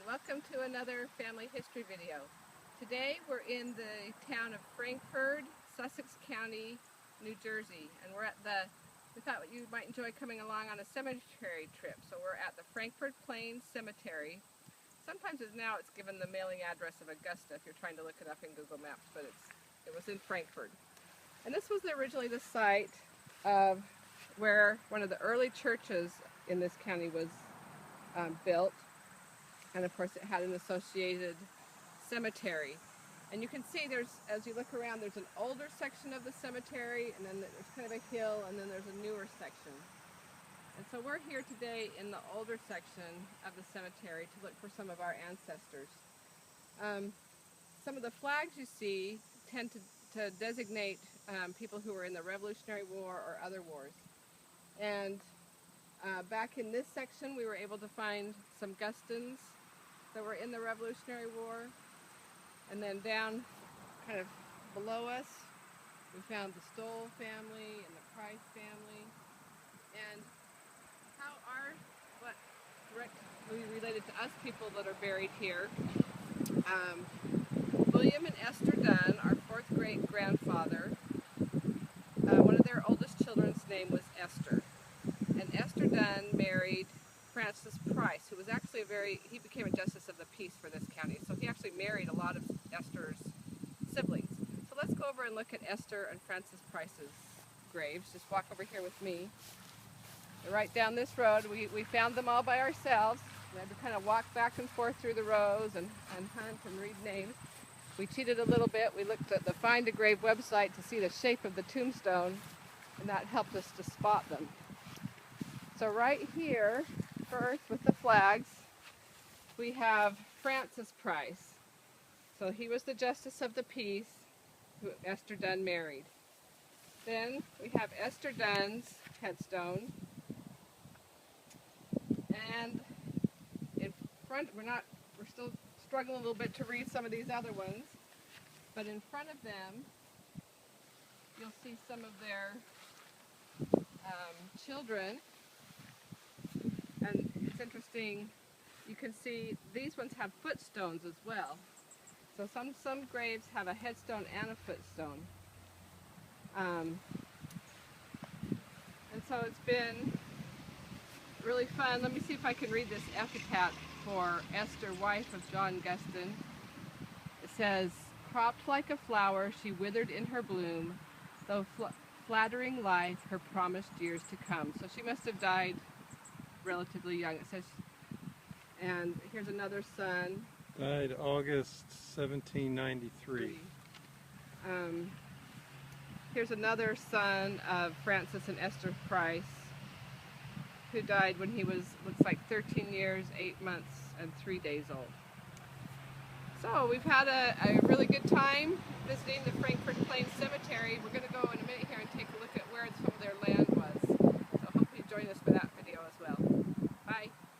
Welcome to another family history video. Today we're in the town of Frankford, Sussex County, New Jersey, and we thought you might enjoy coming along on a cemetery trip. So we're at the Frankford Plains Cemetery. Sometimes it's given the mailing address of Augusta if you're trying to look it up in Google Maps, but it was in Frankford. And this was originally the site of where one of the early churches in this county was built. And of course it had an associated cemetery. And you can see as you look around, there's an older section of the cemetery, and then there's kind of a hill, and then there's a newer section. And so we're here today in the older section of the cemetery to look for some of our ancestors. Some of the flags you see tend to designate people who were in the Revolutionary War or other wars. And back in this section we were able to find some Gustons that were in the Revolutionary War. And then down kind of below us we found the Stoll family and the Price family. And how are what directly related to us people that are buried here. William and Esther Dunn, our fourth great grandfather, one of their oldest children's name was Esther. And Esther Dunn married Francis Price, who was actually he became a justice of the peace for this county. So he actually married a lot of Esther's siblings. So let's go over and look at Esther and Francis Price's graves. Just walk over here with me. They're right down this road. We found them all by ourselves. We had to kind of walk back and forth through the rows and hunt and read names. We cheated a little bit. We looked at the Find a Grave website to see the shape of the tombstone, and that helped us to spot them. So right here, first with the flags, we have Francis Price. So he was the justice of the peace who Esther Dunn married. Then we have Esther Dunn's headstone. And in front, we're still struggling a little bit to read some of these other ones, but in front of them you'll see some of their children. And it's interesting, you can see these ones have footstones as well. So some graves have a headstone and a footstone. And so it's been really fun. Let me see if I can read this epitaph for Esther, wife of John Guston. It says, "Cropped like a flower, she withered in her bloom, though flattering life her promised years to come." So she must have died relatively young. It says, and here's another son. Died August 1793. Here's another son of Francis and Esther Price, who died when he was, looks like 13 years, 8 months, and 3 days old. So we've had a really good time visiting the Frankford Plains